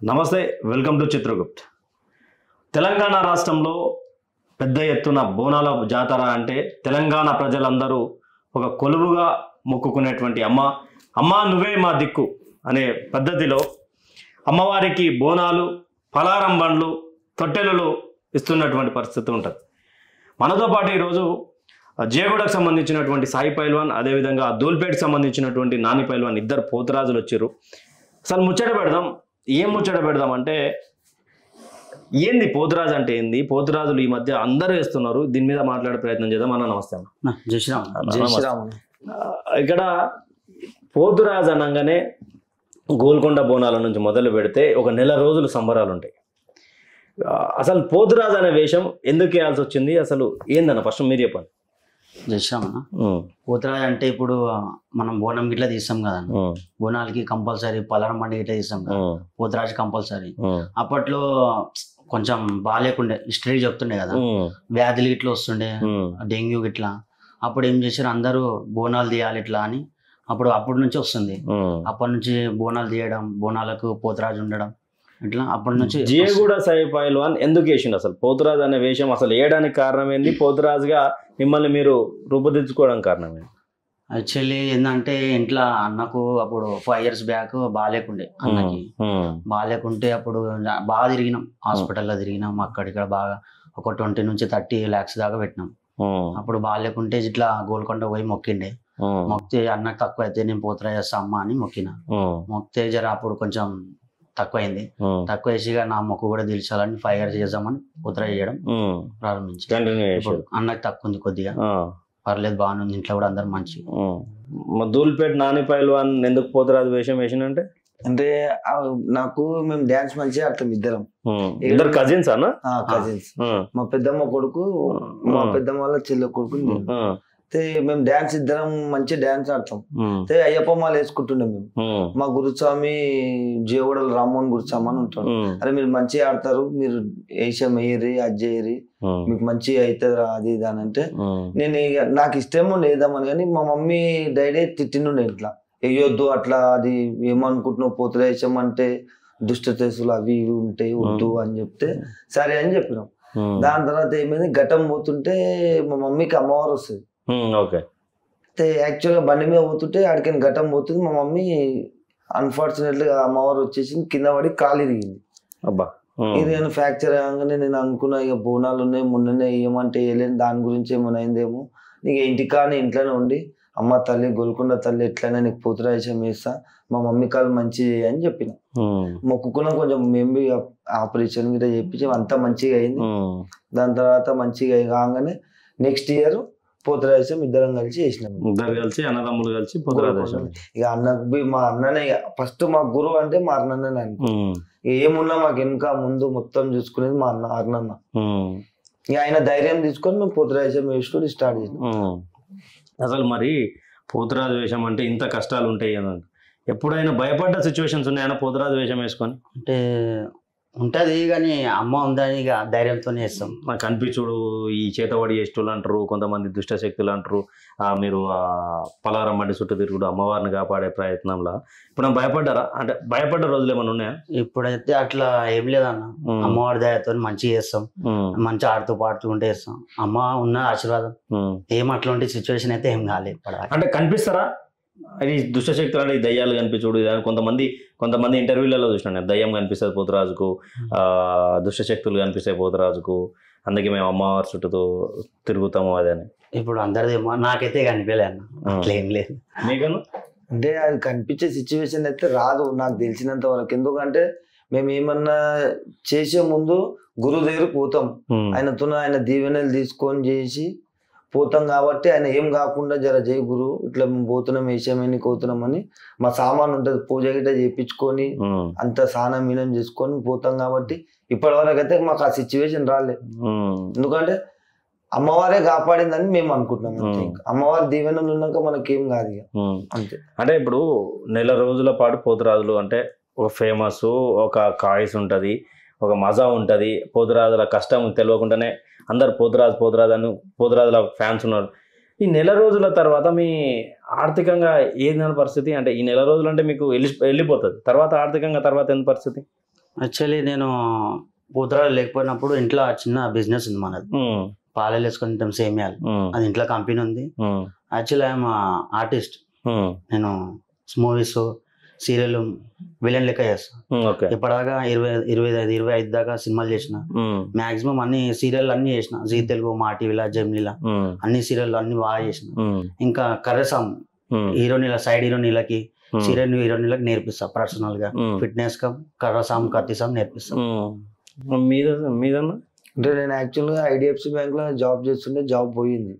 నమస్తే, welcome to Chitragupt. Telangana రాష్ట్రంలో పెద్ద ఎత్తున బోనాల జాతర అంటే తెలంగాణ ప్రజలందరూ ఒక కొలువుగా మొక్కుకునేటువంటి అమ్మ నువ్వే మా దిక్కు అనే పద్ధతిలో అమ్మవారికి బోనాలు, పలారం బండ్లు, తొట్టెలు ఇస్తున్నటువంటి పరిస్థితి ఉంటుంది. మనతో పాటు ఈరోజు జేగూడకు సంబంధించినటువంటి సాయి పైల్వాన్, అదేవిధంగా దూల్పేటకు సంబంధించినటువంటి నాని పైల్వాన్, ఇద్దరు పోతురాజులు వచ్చారు. అసలు ముచ్చట పెడదాం అంటే ఏంది పోతురాజు అంటే ఏంది, పోతురాజులు ఈ మధ్య అందరూ వేస్తున్నారు, దీని మీద మాట్లాడే ప్రయత్నం చేద్దాం. అన్న నమస్తే అన్న. జై శ్రీరామ్. ఇక్కడ పోతురాజు అనగానే గోల్కొండ బోనాల నుంచి మొదలు పెడితే ఒక నెల రోజులు సంబరాలు ఉంటాయి. అసలు పోతురాజు అనే వేషం ఎందుకు వేయాల్సి వచ్చింది, అసలు ఏందన్న ఫస్ట్ మీరు చెప్పండి. జై శ్రీరామ్ అన్న. పోతురాజు అంటే ఇప్పుడు మనం బోనం గిట్లా తీస్తాం కదా, బోనాలకి కంపల్సరీ పలారం బండి గిట్లా తీస్తాం కదా, పోతురాజు కంపల్సరీ. అప్పట్లో కొంచెం బాగాలేకుండే, హిస్టరీ చెప్తుండే కదా, వ్యాధులు గిట్లా వస్తుండే, డెంగ్యూ గిట్లా. అప్పుడు ఏం చేశారు, అందరూ బోనాలు తీయాలి ఇట్లా అని అప్పటి నుంచి వస్తుంది. అప్పటి నుంచి బోనాలు తీయడం, బోనాలకు పోతురాజు ఉండడం, ఇట్లా అప్పటి నుంచి. జేగూడ సాయి పైల్వాన్ ఎందుకు వేసిండు అసలు పోతురాజు అనే వేషం? అసలు వేయడానికి కారణం ఏంది? పోతురాజుగా మిమ్మల్ని మీరు రూపుదిద్దుకోవడానికి కారణం ఏంది? యాక్చువల్లీ ఏంటంటే ఇంట్లో అన్నకు అప్పుడు 5 years బ్యాక్ బాగాలేకుండే, అన్నకి బాగాలేకుంటే అప్పుడు బాగా తిరిగినాం, హాస్పిటల్లో తిరిగినాం, అక్కడిక్కడ బాగా ఒక 20 నుంచి 30 lakhs దాకా పెట్టినాం. అప్పుడు బాగాలేకుంటే ఇట్లా గోల్కొండ పోయి మొక్కిండే, మొక్కితే అన్నకు తక్కువ అయితే నేను పోతురా చేస్తా అమ్మ అని మొక్కిన. మొక్కితే జర అప్పుడు కొంచెం తక్కువైంది, తక్కువ వేసిగా నా మొక్కు కూడా తీర్చాలని 5 years చేద్దామని పోతురా చేయడం ప్రారంభించి. అన్నకు తక్కువ ఉంది కొద్దిగా, పర్లేదు బాగానే ఉంది, ఇంట్లో కూడా అందరు మంచి. దూల్పేట నాని పైల్వాన్ ఎందుకు పోతురాజు వేషం వేసినంటే అంటే నాకు మేము డాన్స్ మంచిగా ఆడతాం, ఇద్దరు కజిన్స్ అన్న, కజిన్స్. మా పెద్దమ్మ కొడుకు, మా పెద్దమ్మ వాళ్ళ చెల్లె కొడుకు. అయితే మేము డాన్స్ ఇద్దరం మంచి డాన్స్ ఆడతాం. అయితే అయ్యప్ప మాల వేసుకుంటుండే మేము. మా గురుస్వామి జేగూడల రామ్మోహన్ గురుస్వామి అని ఉంటాడు. అరే మీరు మంచిగా ఆడతారు, మీరు వేషం వేయరి, అది చేయరి, మీకు మంచిగా అవుతుంది అది ఇది అని అంటే నేను నాకు ఇష్టమో లేదామని. కానీ మా మమ్మీ డాడీ తిట్టిండే ఇంట్లో, వేయొద్దు అట్లా, అది ఏమనుకుంటున్నావు పోతురేషం అంటే దుష్టతేసులు అవి ఇవి ఉంటాయి, వద్దు అని చెప్తే సరే అని చెప్పినాం. దాని తర్వాత ఏమైంది, ఘటం పోతుంటే మా మమ్మీకి అమ్మవారు వస్తుంది. అయితే యాక్చువల్గా బండి మీద పోతుంటే ఆడికైనా ఘటం పోతుంది. మా మమ్మీ అన్ఫార్చునేట్లీ అమ్మవారు వచ్చేసి కింద పడి కాలు ఇరిగింది. ఇది నేను ఫ్రాక్చర్ అయ్యాగానే నేను అనుకున్నా, ఇక బోనాలు ఉన్నాయి, మొన్ననే ఏమంటే వేయలేను, దాని గురించి ఏమైనా అయిందేమో, నీకు ఇంటికాని ఇంట్లోనే ఉండి అమ్మ తల్లి గోల్కొండ తల్లి ఎట్లయినా నీకు పోతురాజం వేస్తా, మా మమ్మీ కాలు మంచిది అని చెప్పిన. మొక్కుకున్నా కొంచెం మేము ఆపరేషన్ గిట్లా చెప్పించి అంతా మంచిగా అయింది. దాని తర్వాత మంచిగా కాగానే నెక్స్ట్ ఇయర్ పోతురాజం ఇద్దరం కలిసి చేసినాం. ఇద్దరు కలిసి అన్నదమ్ములు కలిసి పోతురాజం. ఇక అన్నకు మా అన్ననే ఫస్ట్, మా గురువు అంటే మా అన్ననే అనుకో. ఏమున్నా మాకు వెనుక ముందు మొత్తం చూసుకునేది మా అన్నన్న. ఇక ఆయన ధైర్యం తీసుకొని మేము పోతురాజం వేసుకొని స్టార్ట్ చేసినాం. అసలు మరి పోతురాజు వేషం అంటే ఇంత కష్టాలు ఉంటాయి అని ఎప్పుడైనా భయపడ్డ సిచ్యువేషన్స్ ఉన్నాయన్నా పోతురాజు వేషం వేసుకొని? అంటే ఉంటుంది, కానీ అమ్మ ఉందని ఇక ధైర్యంతోనే వేస్తాం. నాకు అనిపించుడు, ఈ చేతబడి చేసేటోళ్ళు అంటారు, కొంతమంది దుష్టశక్తులు అంటారు, మీరు పలారం బండి చుట్టూ తిరుగుడు అమ్మవారిని కాపాడే ప్రయత్నంలో ఇప్పుడు భయపడ్డారా? అంటే భయపడ్డ రోజులు ఏమైనా ఉన్నాయా? ఇప్పుడైతే అట్లా ఏం లేదన్న, అమ్మవారి దయతో మంచిగా చేస్తాం, మంచిగా ఆడుతూ పాడుతూ ఉంటే వేస్తాం. అమ్మ ఉన్న ఆశీర్వాదం, ఏం అట్లాంటి సిచ్యువేషన్ అయితే ఏం కాలేదు. అంటే కనిపిస్తారా అది దుష్టశక్తులు అంటే దయ్యాలు కనిపించుడు? కొంతమంది ఇంటర్వ్యూలలో చూసినా దయ్యం కనిపిస్తుంది పోతురాజుకు, దుష్టశక్తులు కనిపిస్తాయి పోతురాజుకు, అందుకే మేము అమ్మవారి చుట్టూ తిరుగుతాము అది అని. ఇప్పుడు అందరిదేమో, నాకైతే కనిపించలే అన్న, అట్లా ఏం లేదు. మీకన్నా అంటే అది కనిపించే సిచ్యువేషన్ అయితే రాదు నాకు తెలిసినంత వరకు. ఎందుకంటే మేము ఏమన్నా చేసే ముందు గురువు దగ్గరకు పోతాం, ఆయన దీవెనలు తీసుకొని చేసి పోతాం. కాబట్టి ఆయన ఏం కాకుండా జర జై గురు ఇట్లా పోతున్నాం, వేసామని కోతున్నామని మా సామాన్ ఉంటుంది, పూజ గిట్ట చేయించుకొని అంత స్నానం మీనం చేసుకొని పోతాం. కాబట్టి ఇప్పటి వరకు అయితే మాకు ఆ సిచ్యువేషన్ రాలేదు. ఎందుకంటే అమ్మవారే కాపాడిందని మేము అనుకుంటున్నాం. అంతే, అమ్మవారి దీవెనలు ఉన్నాక మనకేం కాదు ఇక అంతే. అంటే ఇప్పుడు నెల రోజుల పాటు పోతురాజులు అంటే ఒక ఫేమస్, ఒక కాయిస్ ఉంటుంది, ఒక మజా ఉంటుంది, పోతురాజుల కష్టం తెలియకుండానే అందరు పోతురాజు పోతురాజుల ఫ్యాన్స్ ఉన్నారు. ఈ నెల రోజుల తర్వాత మీ ఆర్థికంగా ఏందని పరిస్థితి? అంటే ఈ నెల రోజులు అంటే మీకు వెళ్ళిపోతుంది, తర్వాత ఆర్థికంగా తర్వాత ఎంత పరిస్థితి? యాక్చువల్లీ నేను పోతురాజు లేకపోయినప్పుడు ఇంట్లో చిన్న బిజినెస్ ఉంది మనది, పాలలు వేసుకొని తింటాం సేమియాలు, అది ఇంట్లో కంపెనీ ఉంది. యాక్చువల్లీ ఐఎమ్ ఆర్టిస్ట్, నేను మూవీస్ సీరియల్ విలన్ లెక్క చేస్తాను. ఇప్పటిదాకా 25 దాకా సినిమాలు చేసిన, మాక్సిమం అన్ని సీరియల్ అన్ని చేసిన, జీ తెలుగు, మా టీవీలా, జెమినీలా అన్ని సీరియల్ అన్ని బాగా చేసిన. ఇంకా కర్రసాం హీరోనీల సైడ్ హీరోనీలకి హీరోనీలకు నేర్పిస్తా, పర్సనల్ గా ఫిట్నెస్ గా కర్రసాం కత్తిసాం నేర్పిస్తా. అంటే నేను యాక్చువల్ గా ఐడిఎఫ్సి బ్యాంక్ లో జాబ్ చేస్తుంటే జాబ్ పోయింది.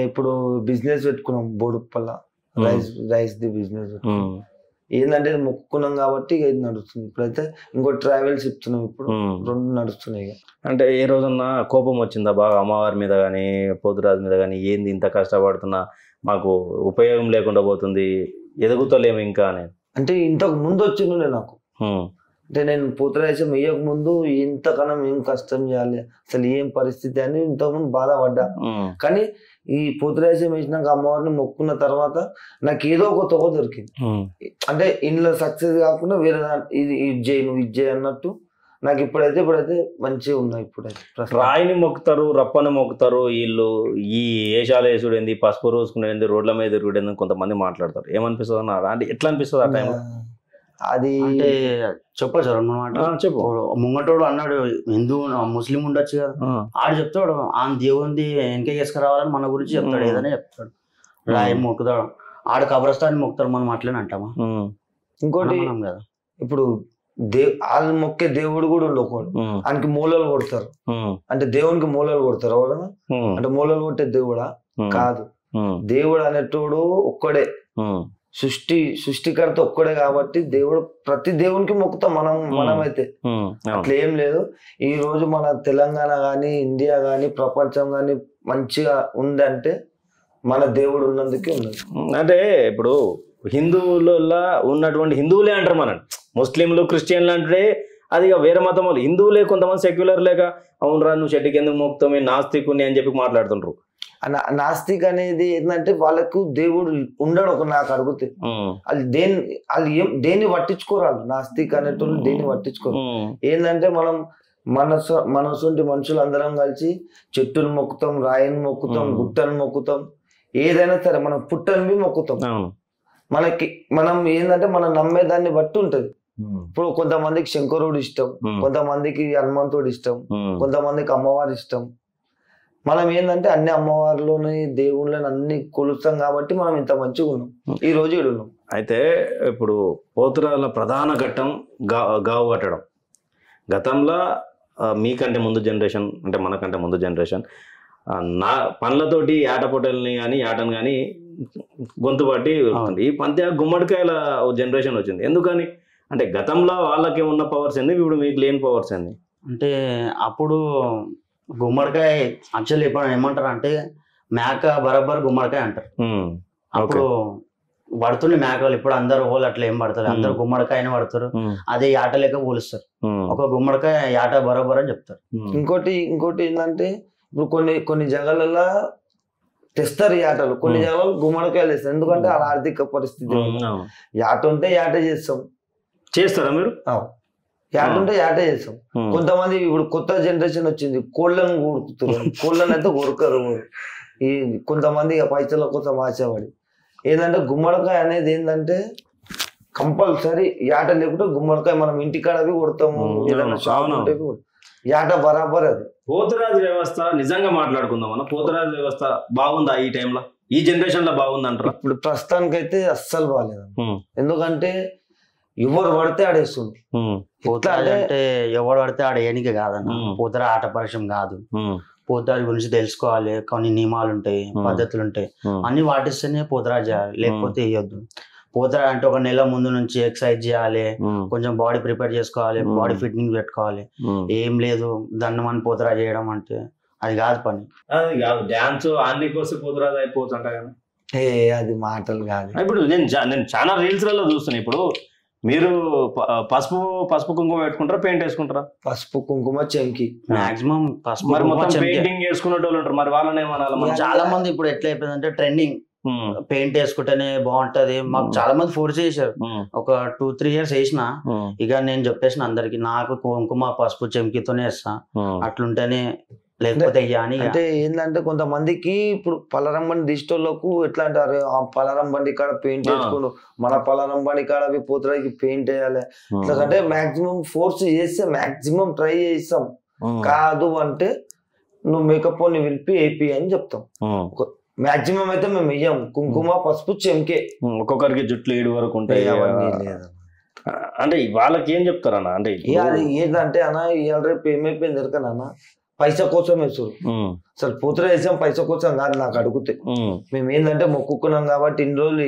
ఇప్పుడు బిజినెస్ పెట్టుకున్నాం, బోడుప్పల్ల రైస్ ది బిజినెస్ ఏంటంటే మొక్కుకున్నాం కాబట్టి ఇది నడుస్తుంది. ఇప్పుడైతే ఇంకో ట్రావెల్స్ ఇస్తున్నాం, ఇప్పుడు 2 నడుస్తున్నాయి. అంటే ఏ రోజన్నా కోపం వచ్చిందా బాగా అమ్మవారి మీద కానీ పోతురాజు మీద కానీ, ఏంది ఇంత కష్టపడుతున్నా మాకు ఉపయోగం లేకుండా పోతుంది, ఎదుగుతలేము ఇంకా అని? అంటే ఇంతకు ముందు వచ్చిండే నాకు, అంటే నేను పోతురాజం వేయక ముందు ఇంతకన్నా ఏం కష్టం చేయాలి, అసలు ఏం పరిస్థితి అని ఇంతకుముందు బాధపడ్డా. కానీ ఈ పోతురాజం వేసినాక అమ్మవారిని మొక్కున్న తర్వాత నాకు ఏదో ఒక తొగ దొరికింది. అంటే ఇంట్లో సక్సెస్ కాకుండా వేరే ఇది ఇది అన్నట్టు నాకు ఇప్పుడైతే మంచిగా ఉన్నాయి. ఇప్పుడైతే రాయిని మొక్కుతారు, రప్పని మొక్కుతారు, వీళ్ళు ఈ ఏషాలు వేసుడు ఏంది, పసుపు రోజుకునేది, రోడ్ల మీద తిరుగుడేంది కొంతమంది మాట్లాడతారు. ఏమనిపిస్తుంది అన్న, అంటే ఎట్లా అనిపిస్తుంది ఆ టైంలో? అది అంటే చెప్పచ్చు 2 మాటలు చెప్పు. ముంగటోడు అన్నాడు హిందూ ముస్లిం ఉండొచ్చు కదా, ఆడు చెప్తాడు ఆ దేవుంది వెనక చేసుకురావాలని మన గురించి చెప్తాడు, ఏదైనా చెప్తాడు. రాయి మొక్కుతాడు, ఆడు కబ్రస్థాన్ని మొక్కుతాడు, మనం అట్లనే అంటామా? ఇంకోటి కదా, ఇప్పుడు వాళ్ళు మొక్కే దేవుడు కూడా ఉండకూడదు, ఆయనకి మూలలు కొడతారు. అంటే దేవునికి మూలలు కొడతారు ఎవరన్నా, అంటే మూలలు కొట్టే దేవుడా కాదు. దేవుడు అనేటోడు ఒక్కడే, సృష్టికర్త ఒక్కడే కాబట్టి దేవుడు ప్రతి దేవునికి మొక్కుతాం మనమైతే, అట్లా ఏం లేదు. ఈ రోజు మన తెలంగాణ గాని, ఇండియా గాని, ప్రపంచం గాని మంచిగా ఉందంటే మన దేవుడు ఉన్నందుకే ఉన్నది. అంటే ఇప్పుడు హిందువులలో ఉన్నటువంటి హిందువులే అంటారు, మన ముస్లింలు క్రిస్టియన్లు అంటే అది వేరే మతం వాళ్ళు. హిందువులే కొంతమంది సెక్యులర్ లేక అవునరా నువ్వు చెట్టుకి ఎందుకు మొక్కుతావు, నాస్తికుని అని చెప్పి మాట్లాడుతుండ్రు. నాస్తిక్ అనేది ఏంటంటే వాళ్ళకు దేవుడు ఉండడు. ఒక నాకు అడిగితే వాళ్ళు దేన్ని పట్టించుకోరాలు, నాస్తిక్ అనేటోళ్ళు దేన్ని పట్టించుకోరు. ఏంటంటే మనం మనసుంటి మనుషులు అందరం కలిసి చెట్టును మొక్కుతాం, రాయిని మొక్కుతాం, గుట్టను మొక్కుతాం, ఏదైనా సరే మనం పుట్టని మొక్కుతాం. మనం ఏంటంటే మనం నమ్మేదాన్ని బట్టి ఉంటది. ఇప్పుడు కొంతమందికి శంకరుడు ఇష్టం, కొంతమందికి హనుమంతుడు ఇష్టం, కొంతమందికి అమ్మవారి ఇష్టం. మనం ఏంటంటే అన్ని అమ్మవారిలోని దేవుళ్ళని అన్ని కొలుస్తాం కాబట్టి మనం ఇంత మంచిగా ఉన్నాం, ఈ రోజు ఉన్నాం. అయితే ఇప్పుడు పోతురాల ప్రధాన ఘట్టం గావు కట్టడం. గతంలో మీకంటే ముందు జనరేషన్, అంటే మనకంటే ముందు జనరేషన్ నా పండ్లతోటి ఆట పొట్టల్ని కానీ ఆటను కానీ గొంతు పట్టి ఈ పంత గుమ్మడికాయల జనరేషన్ వచ్చింది. ఎందుకని అంటే గతంలో వాళ్ళకి ఉన్న పవర్స్ ఏంది, ఇప్పుడు మీకు లేని పవర్స్ ఏంది? అంటే అప్పుడు గుమ్మడికాయ యాక్చువల్లీ ఇప్పుడు ఏమంటారు అంటే మేక బరాబర్ గుమ్మడికాయ అంటారు. అప్పుడు పడుతుండే మేకలు, ఇప్పుడు అందరు వాళ్ళు అట్లా ఏం పడతారు, అందరు గుమ్మడికాయని పడతారు, అదే ఆట లెక్క పోలుస్తారు. ఒక గుమ్మడికాయ ఆట బరాబర్ అని చెప్తారు. ఇంకోటి ఏంటంటే ఇప్పుడు కొన్ని జగాలలో తెస్తారు ఈ ఆటలు, కొన్ని జగాలు గుమ్మడికాయలు వేస్తారు. ఎందుకంటే వాళ్ళ ఆర్థిక పరిస్థితి, ఆట ఉంటే ఆట చేస్తారా మీరు? యాట ఉంటే యాట చేస్తాం. కొంతమంది ఇప్పుడు కొత్త జనరేషన్ వచ్చింది, కోళ్ళను కొడుకుతున్నారు. కోళ్ళని అయితే కొరకరు. ఈ కొంతమంది పైసల కోసం ఆశపడి ఏంటంటే గుమ్మడికాయ అనేది ఏంటంటే కంపల్సరీ యాట లేకుంటే గుమ్మడికాయ మనం ఇంటికాడవి కొడతాము, ఏదైనా షాప్ ఉంటే యాట బరాబర్. అది పోతురాజు వ్యవస్థ నిజంగా మాట్లాడుకుందాం అన్న, పోతురాజు వ్యవస్థ బాగుందా ఈ టైంలో, ఈ జనరేషన్ లో బాగుంది అంటారు? ఇప్పుడు ప్రస్తుతానికైతే అస్సలు బాగాలేదు. ఎందుకంటే ఎవరు పడితే ఆడేస్తుంది. అంటే ఎవరు పడితే ఆడ ఏనికి కాదన్న, పోతరా ఆట పరిశ్రమ కాదు. పోతరాజు గురించి తెలుసుకోవాలి, కొన్ని నియమాలు ఉంటాయి, పద్ధతులు ఉంటాయి, అన్ని పాటిస్తేనే పోతరాజు చేయాలి, లేకపోతే వేయొద్దు. పోతరా అంటే ఒక నెల ముందు నుంచి ఎక్సర్సైజ్ చేయాలి, కొంచెం బాడీ ప్రిపేర్ చేసుకోవాలి, బాడీ ఫిట్నింగ్ పెట్టుకోవాలి. ఏం లేదు దాన్ని మనం పోతరా చేయడం అంటే అది కాదు పని. అది కాదు డాన్స్ అన్ని కోసం పోతరాజు అయిపోవచ్చు అంట కదా. అది మాటలు కాదు. ఇప్పుడు నేను చాలా రీల్స్ లలో చూస్తున్నా. ఇప్పుడు మీరు పసుపు కుంకుమ పెట్టుకుంటారా, పెయింట్ వేసుకుంటారా? పసుపు కుంకుమ చెంకి మాక్సిమం పసుపు మరి మొత్తం పెయింటింగ్ వేసుకునే వాళ్ళు ఉంటారు, మరి వాళ్ళని ఏమనాలి? చాలా మంది ఇప్పుడు ఎట్లా అయిపోయిందంటే ట్రెండింగ్ పెయింట్ వేసుకుంటేనే బాగుంటది. మాకు చాలా మంది ఫోర్స్ చేశారు. ఒక 2-3 years వేసిన. ఇక నేను చెప్పేసిన అందరికి, నాకు కుంకుమ పసుపు చెంకితోనే వేస్తా, అట్లుంటేనే, లేకపోతే అని. అంటే ఏంటంటే కొంతమందికి ఇప్పుడు పలారం బండి దిష్టోళ్ళకు ఎట్లా అంటారు, ఆ పలారం బండి కాడ పెయింట్ వేసుకోండు, మన పలారం బండి కాడ అవి పోతురాకి పెయింట్ వేయాలి, ఎందుకంటే మాక్సిమం ఫోర్స్ చేస్తే మాక్సిమం ట్రై చేస్తాం. కాదు అంటే నువ్వు మేకప్ ని పిలిపి ఏపీ అని చెప్తాం. మాక్సిమం అయితే మేము వెయ్యం, కుంకుమ పసుపు చెంకే. ఒక్కొక్కరికి జుట్లు 7 వరకు ఉంటాయి. అంటే వాళ్ళకి ఏం చెప్తారన్న? అంటే అది ఏంటంటే అన్న ఇవాళ రేపు ఏమైపోయింది ఎరకనన్న, పైసా కోసం వేస్తారు. అసలు పూతర వేసాం పైసా కోసం కాదు. నాకు అడుగుతే మేము ఏంటంటే మొక్కుకున్నాం కాబట్టి ఇన్ని రోజులు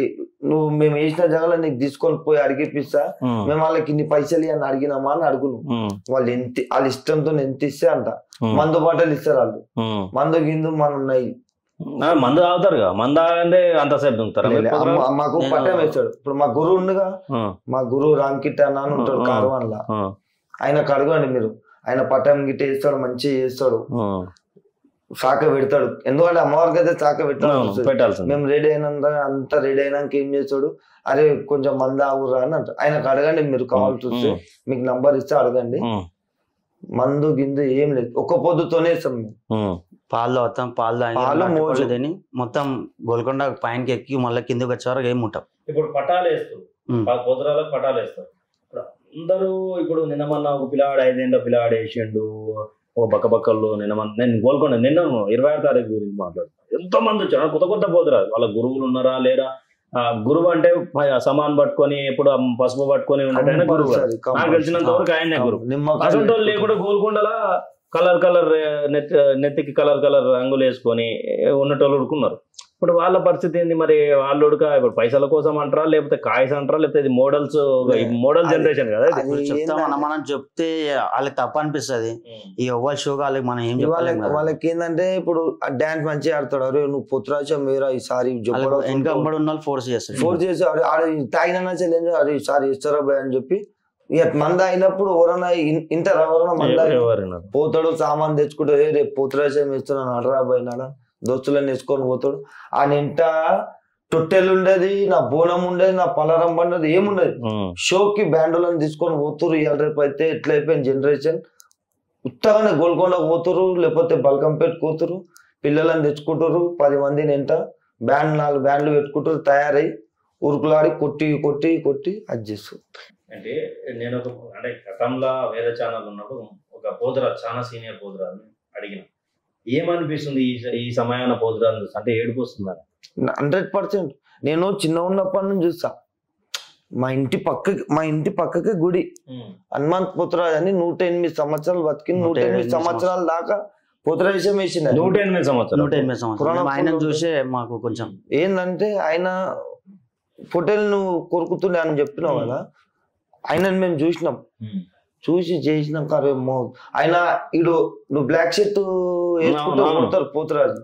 నువ్వు మేము వేసిన జగలో నీకు తీసుకొని పోయి అడిగిపిస్తా, మేము వాళ్ళకి ఇన్ని పైసలు అని అడిగినామా అని అడుగును. వాళ్ళు ఎంత వాళ్ళ ఇష్టంతో ఎంత ఇస్తే అంత. మందు బాటలు ఇస్తారు వాళ్ళు, మందు గిందు మన ఉన్నాయి. మందు తాగుతారు కదా, మందు తాగంటే అంతసేపు దుంకుతారు. మాకు పట్టం వేస్తాడు. ఇప్పుడు మా గురువు ఉండగా, మా గురువు రామ్కిట్ అన్న అని ఉంటాడు కార్వాన్లా, ఆయనకు అడగండి మీరు, ఆయన పట్టం గిట్ట వేస్తాడు, మంచిగా చేస్తాడు, శాఖ పెడతాడు. ఎందుకంటే అమ్మవారికి అయితే శాఖ పెట్టాలి. మేము రెడీ అయినంత అంతా రెడీ అయినాక ఏం చేస్తాడు, అరే కొంచెం మంది ఆగురా అని అంటారు. ఆయనకు అడగండి మీరు, కావాల్సి వస్తే మీకు నంబర్ ఇస్తే అడగండి. మందు గిందు ఏం లేదు, ఒక్క పొద్దుతోనే ఇస్తాం మేము. పాలు తాగుతాం, పాలు తిని మొత్తం గోల్కొండ పైనకి ఎక్కి మళ్ళీ కిందకి వచ్చే వరకు ఏం ఉంటాం. ఇప్పుడు పటాలు వేస్తారు, పొద్దురాలకు పటాలు వేస్తారు. అందరూ ఇప్పుడు నిన్న మొన్న ఒక పిల్లాడు 5 ఏళ్ళ పిల్లాడు వేసిండు, ఓ బక్కబక్కళ్ళు. నేను గోల్కొండ నిన్న 26వ తారీఖు గురించి మాట్లాడుతాను. ఎంతో మంది వచ్చారు, కొత్త పోతురాలు. వాళ్ళ గురువులు ఉన్నారా లేరా? గురువు అంటే సమాన్ పట్టుకొని ఎప్పుడు పసుపు పట్టుకొని ఉండటం గురువు. నాకు తెలిసినంత వరకు ఆయనే గురువు. అసలు లేకుండా గోల్కొండలా కలర్ నెత్తికి కలర్ రంగులు వేసుకొని ఉన్నటోళ్ళు ఉడుకున్నారు. ఇప్పుడు వాళ్ళ పరిస్థితి ఏంది మరి? వాళ్ళు ఉడక ఇప్పుడు పైసల కోసం అంటారా, లేకపోతే కాయస్ అంటారా, లేకపోతే ఇది మోడల్ జనరేషన్ కదా. చెప్తామన్నా మనం చెప్తే వాళ్ళకి తప్ప అనిపిస్తుంది. ఈ ఎవ్వరి షో వాళ్ళకి మనం ఏం చెప్పాలి. వాళ్ళకి ఏంటంటే ఇప్పుడు డాన్స్ మంచిగా ఆడతాడు, అరే నువ్వు పొత్తురాచం వేరా ఈసారి వెనకబడి ఉన్న వాళ్ళు ఫోర్స్ చేసి ఆడ తాగిన చెల్లెంజు అరే ఈసారి ఇస్తారా భయ అని చెప్పి, ఇక మంద అయినప్పుడు ఎవరన్నా ఇంటారు, ఎవరన్నా మంద పోతాడు సామాన్ తెచ్చుకుంటాడు, రేపు పొత్తురాచం వేస్తున్నాను అడరా పోయినాడా దోస్తులను వేసుకొని పోతాడు. ఆయన ఇంట తొట్టెలు ఉండేది, నా బోనం ఉండేది, నా పలారం పండేది ఏముండదు. షోకి బ్యాండులను తీసుకొని పోతురు. ఇవాళ రేపు అయితే ఎట్లా అయిపోయింది జనరేషన్, ఉత్తగానే గోల్కొండకు పోతురు, లేకపోతే బల్కంపేట పోతురు, పిల్లలను తెచ్చుకుంటారు 10 మందిని ఎంట, 4 బ్యాండ్లు పెట్టుకుంటారు, తయారై ఉరుకులాడి కొట్టి అది చేస్తారు. అంటే నేను అంటే గతంలో వేరే ఛానల్ ఉన్నప్పుడు ఒక పోతురా, చాలా సీనియర్ పోతురాని అడిగిన, ఏమనిపిస్తుంది ఈ సమయాన పోతురాలు చూస్తా అంటే? ఏడుపు వస్తుందా? 100%. నేను చిన్న ఉన్నప్పటి నుంచి చూస్తా. మా ఇంటి పక్కకి గుడి హనుమంత్ పోతురాజు అని 108 సంవత్సరాలు బతికి 108 సంవత్సరాల దాకా పోతురాజం వేసింది. 108 సంవత్సరాలు ఆయన చూసే మాకు కొంచెం ఏంటంటే, ఆయన ఫోటోలు నువ్వు కొరుకుతుండే అని చెప్పినావు కదా, ఆయనను మేము చూసినాం. చూసి చేసినాక ఆయన ఇడు నువ్వు బ్లాక్ షర్ట్ వేసుకుంటూ కొడతారు పోతురాజు.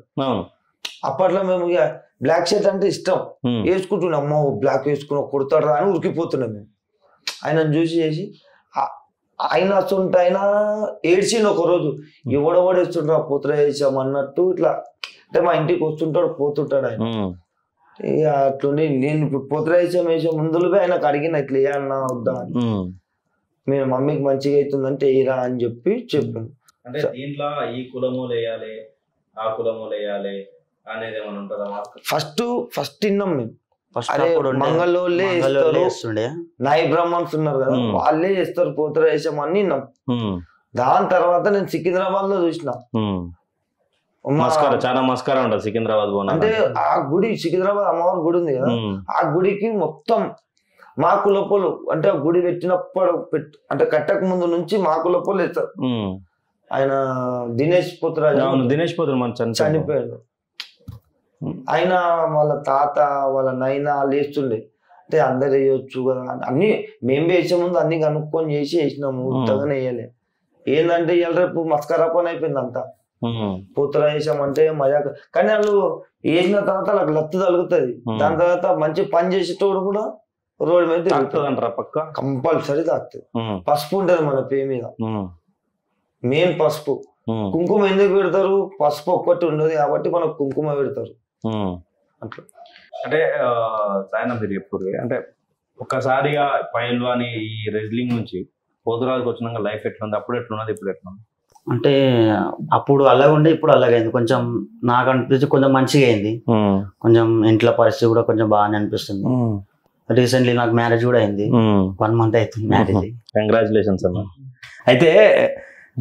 అప్పట్లో మేము ఇక బ్లాక్ షర్ట్ అంటే ఇష్టం, వేసుకుంటున్నాం. అమ్మ బ్లాక్ వేసుకుని కొడతాడు అని ఉరికిపోతున్నాం మేము. ఆయనను చూసి చేసి ఆయన వస్తుంటే ఆయన ఏడ్చిండు ఒక రోజు, ఎవడెవడు వేస్తుంటారు పోతురా వేసాం అన్నట్టు. ఇట్లా అంటే మా ఇంటికి వస్తుంటాడు పోతుంటాడు ఆయన. ఇక అట్లుండి నేను ఇప్పుడు పోతురా వేసే ముందులో ఆయనకు అడిగిన ఇట్లా ఏ అన్నా వద్దా అని, మీరు మమ్మీకి మంచిగా అవుతుందంటే ఏరా అని చెప్పాను. అంటే దీంట్లో ఈ కులములు వేయాలి, ఆ కులములు వేయాలి అనేది ఏమైనా ఉంటుందా? ఫస్ట్ విన్నాం మేము. అరే మంగళోళ్ళే వేస్తారు, నాయి బ్రాహ్మణ్స్ ఉన్నారు కదా వాళ్ళే వేస్తారు పోతురా వేసామని విన్నాం. దాని తర్వాత నేను సికింద్రాబాద్ లో చూసిన, చాలా మస్కారం ఉంటుంది సికింద్రాబాద్. అంటే ఆ గుడి సికింద్రాబాద్ అమ్మవారి గుడి ఉంది కదా, ఆ గుడికి మొత్తం మా కులపోలు, అంటే ఆ గుడి పెట్టినప్పుడు అంటే కట్టక ముందు నుంచి మా కులపోలు వేస్తారు. ఆయన దినేష్ పోతురాజు చనిపోయాడు. ఆయన వాళ్ళ తాత వాళ్ళ నైనా వాళ్ళు వేస్తుండే. అంటే అందరు వేయొచ్చు కదా అన్ని, మేము వేసే ముందు అన్ని కనుక్కొని చేసి వేసినాము, ఉత్తగానే వేయలే. ఏంటంటే ఇవాళ రేపు మస్కరా పని అయిపోయింది అంతా. పోతురా వేసామంటే మజా, కానీ వాళ్ళు వేసిన తర్వాత వాళ్ళకి లత్తు తగులుతుంది. దాని తర్వాత మంచి పని చేసేటోడు కూడా రోడ్డు మీద తిరుగుతుంది, పక్క కంపల్సరీ తాకుతుంది. పసుపు ఉంటది మన పే మీద, మెయిన్ పసుపు. కుంకుమ ఎందుకు పెడతారు? పసుపు ఒక్కటి ఉండదు కాబట్టి మనకు కుంకుమ పెడతారు. అట్లా. అంటే సాయన మీరు ఎప్పుడు అంటే ఒక్కసారిగా పైల్వాని ఈ రెజ్లింగ్ నుంచి పోతురాజుకి వచ్చినాక లైఫ్ ఎట్లుంది, అప్పుడు ఎట్లున్నది, ఇప్పుడు ఎట్లుంది? అంటే అప్పుడు అలాగే ఉండే, ఇప్పుడు అలాగైంది. కొంచెం నాకు అనిపించి కొంచెం మంచిగా అయింది. కొంచెం ఇంట్లో పరిస్థితి కూడా కొంచెం బాగానే అనిపిస్తుంది. రీసెంట్లీ నాకు మ్యారేజ్ కూడా అయింది. 1 month అవుతుంది మ్యారేజ్. కంగ్రాచులేషన్స్ అన్న. అయితే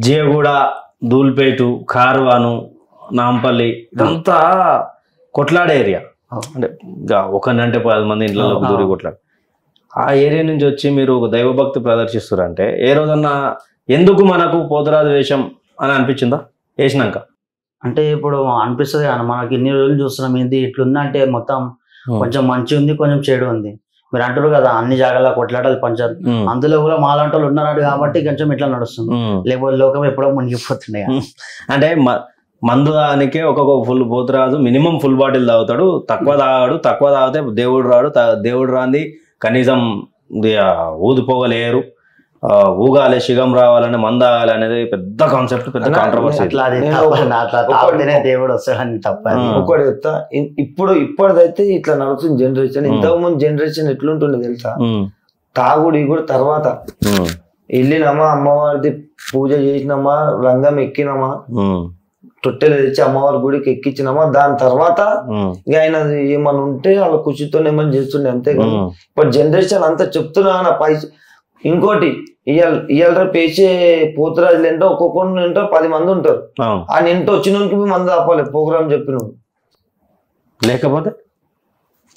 జియగూడ, ధూల్పేటు, కార్వాను, నాంపల్లి ఇదంతా కొట్లాడే ఏరియా. అంటే ఒకనంటే 10 మంది ఇంట్లో దూరి కొట్లాడు. ఆ ఏరియా నుంచి వచ్చి మీరు ఒక దైవభక్తి ప్రదర్శిస్తారంటే ఏ రోజన్నా ఎందుకు మనకు పోతురాజు వేషం అని అనిపించిందా వేసినాక? అంటే ఇప్పుడు అనిపిస్తుంది కానీ మనకి ఇన్ని రోజులు చూస్తున్నాం ఏంది ఇట్లుందంటే మొత్తం కొంచెం మంచి ఉంది, కొంచెం చెడు ఉంది. మీరు అంటారు కదా అన్ని జాగాలో కొట్లాటలు పంచారు, అందులో కూడా మాలాంటి వాళ్ళు ఉన్నారు కాబట్టి కొంచెం ఇట్లా నడుస్తుంది. లేకపోతే లోకం ఎప్పుడో మునిగిపోతుండే. అంటే మందు దానికే ఒక్కొక్క full Poturaju minimum full bottle తాగుతాడు, తక్కువ తాగితే దేవుడు రాడు, దేవుడు రాంది కనీసం ఊదిపోగలేరు, ఊగాలి, శిగం రావాలని, మంద ఆగాలి అనేది పెద్ద కాన్సెప్ట్, పెద్ద కాంట్రవర్సీ. దేవుడు వస్తాడని తప్ప ఒకటి చెప్తా, ఇప్పటిదైతే ఇట్లా నడుస్తుంది జనరేషన్. ఇంతకు ముందు జనరేషన్ ఎట్లుంటుండే తెలుసా? తాగుడు కూడా తర్వాత వెళ్ళినామా, అమ్మవారిది పూజ చేసినామా, రంగం ఎక్కినామా, తొట్టెలు తెచ్చి అమ్మవారి గుడికి ఎక్కించినామా, దాని తర్వాత ఇక ఆయన ఏమన్నా ఉంటే వాళ్ళ ఖుషితో ఏమని చేస్తుండే, అంతేకాదు. ఇప్పుడు జనరేషన్ అంతా చెప్తున్నా పైసా. ఇంకోటి ఇవాళ పేసే పోతురాజులు ఏంటో ఒక్కొక్కరు ఏంటో 10 మంది ఉంటారు. ఆయన ఇంటో వచ్చినోనికి మంది ఆపాలి ప్రోగ్రామ్ చెప్పిన, లేకపోతే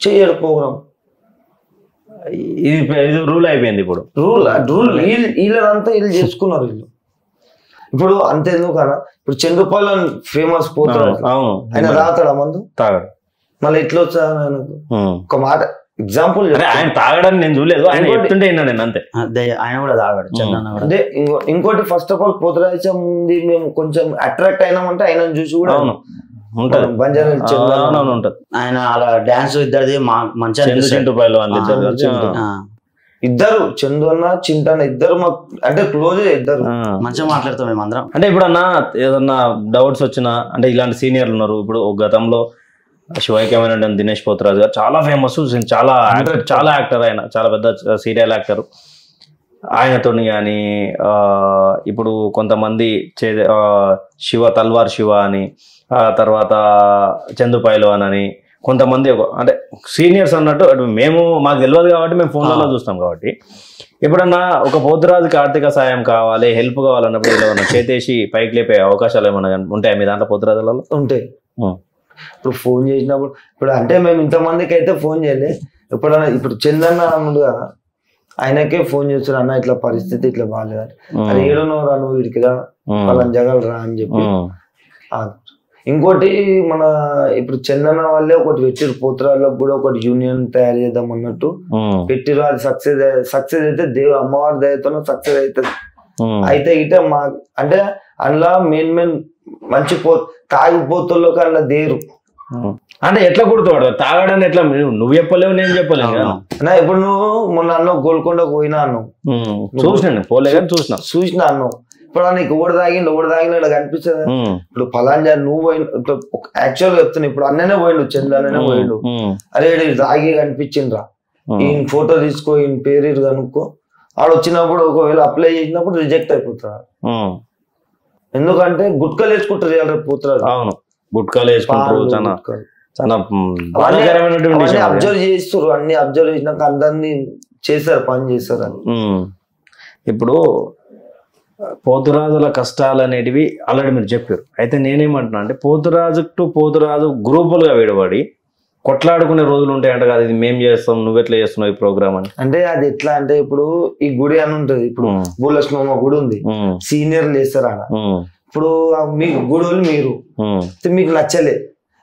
చెయ్యడు ప్రోగ్రామ్. ఇది రూల్ అయిపోయింది. ఇప్పుడు రూల్ వీళ్ళంతా వీళ్ళు చేసుకున్నారు. వీళ్ళు ఇప్పుడు అంతేందుకు కదా, ఇప్పుడు చంద్రపాల్ ఫేమస్ పోతురాజు, ఆయన తాగుతాడా మందు? తాగడు. మళ్ళీ ఎట్లా వచ్చా ఆయనకు? ఒక మాట ఎగ్జాంపుల్, ఆయన తాగడానికి నేను చూడలేదు, ఆయన చెప్తుంటే నేను అంతే. ఆయన కూడా తాగాడు. అంటే ఇంకోటి ఫస్ట్ ఆఫ్ ఆల్ పోతురాజం ఉంది, మేము కొంచెం అట్రాక్ట్ అయినామంటే ఆయన చూసి కూడా బంజారా ఉంటది. ఆయన అలా డాన్స్ ఇద్దరిది మంచిగా, ఇద్దరు చందు అన్న చింత అన్న ఇద్దరు మాకు అంటే క్లోజ్, ఇద్దరు మంచిగా మాట్లాడతాం మేము అందరం. అంటే ఇప్పుడు అన్న ఏదన్నా డౌట్స్ వచ్చినా, అంటే ఇలాంటి సీనియర్లు ఉన్నారు. ఇప్పుడు గతంలో శివైక్యమైన దినేష్ పోతురాజు గారు చాలా ఫేమస్, చాలా యాక్టర్, ఆయన చాలా పెద్ద సీరియల్ యాక్టర్. ఆయనతో కానీ ఇప్పుడు కొంతమంది తల్వార్ శివ అని, తర్వాత చందు పైల్వాన్ అని కొంతమంది, అంటే సీనియర్స్ అన్నట్టు. మాకు తెలియదు కాబట్టి మేము ఫోన్లలో చూస్తాం కాబట్టి. ఎప్పుడన్నా ఒక పోతురాజుకి ఆర్థిక సాయం కావాలి, హెల్ప్ కావాలన్నప్పుడు ఏమన్నా చేతేసి పైకి లేపే అవకాశాలు ఏమన్నా ఉంటాయి మీ దాంట్లో పోతురాజులలో? ఉంటాయి. ఇప్పుడు ఫోన్ చేసినప్పుడు, ఇప్పుడు అంటే మేము ఇంతమందికి అయితే ఫోన్ చేయలే. ఎప్పుడన్నా ఇప్పుడు చందన్న అన్నడుగా ఆయనకే ఫోన్ చేస్తారు, అన్న ఇట్లా పరిస్థితి ఇట్లా బాగాలేదు, అది ఏడున్నో రా నువ్వు వీడికి రా, వాళ్ళని జగలరా అని చెప్పి. ఇంకోటి మన ఇప్పుడు చందన వాళ్ళే ఒకటి పెట్టిరు, పోతురాళ్ళకు కూడా ఒకటి యూనియన్ తయారు చేద్దాం అన్నట్టు పెట్టిరు. అది సక్సెస్ అయితే అమ్మవారి దయతో సక్సెస్ అవుతుంది. అయితే ఇట మా అంటే అందులో మెయిన్ మంచి తాగిపోతుల్లోకి అందులో దేరు. అంటే ఎట్లా కుడుతాడు తాగడాన్ని? ఎట్లా నువ్వు చెప్పలేవు, నేను చెప్పలేను కదా. ఇప్పుడు నువ్వు మొన్న అన్నావు గోల్కొండకు పోయినా అన్నావు, చూసినాను, పోలే కానీ చూసినా అన్నావు. ఇప్పుడు నీకు ఓడి తాగిండు ఇలా కనిపిస్తుంది. ఇప్పుడు ఫలానా నువ్వు పోయిన యాక్చువల్ గా చెప్తున్నా, ఇప్పుడు అన్ననే పోయిండు, చంద్రనే పోయిండు. అరే తాగి కనిపించిండ్రా, ఈయన ఫోటో తీసుకో, ఈయన పేరు కనుక్కో. వాడు వచ్చినప్పుడు ఒకవేళ అప్లై చేసినప్పుడు రిజెక్ట్ అయిపోతారు. ఎందుకంటే గుట్కలు వేసుకుంటారు రేపు పోతున్నారు. అవును, గుట్కాలు వేసుకుంటారు. అబ్జర్వ్ చేస్తారు, అన్ని అబ్జర్వ్ చేసినాక అందరినీ చేస్తారు, పని చేస్తారు అని. ఇప్పుడు పోతురాజుల కష్టాలు అనేటివి ఆల్రెడీ మీరు చెప్పారు. అయితే నేనేమంటున్నా అంటే పోతురాజు గ్రూపులుగా విడబడి కొట్లాడుకునే రోజులు ఉంటాయంట కదా, ఇది మేము చేస్తాం, నువ్వెట్లా చేస్తున్నావు ఈ ప్రోగ్రామ్ అని. అంటే అది ఎట్లా అంటే ఇప్పుడు ఈ గుడి అని ఉంటది, ఇప్పుడు బుల్లస్మమ్మ గుడి ఉంది, సీనియర్లు చేస్తారు ఆడ. ఇప్పుడు మీకు గుడి మీరు మీకు నచ్చలే,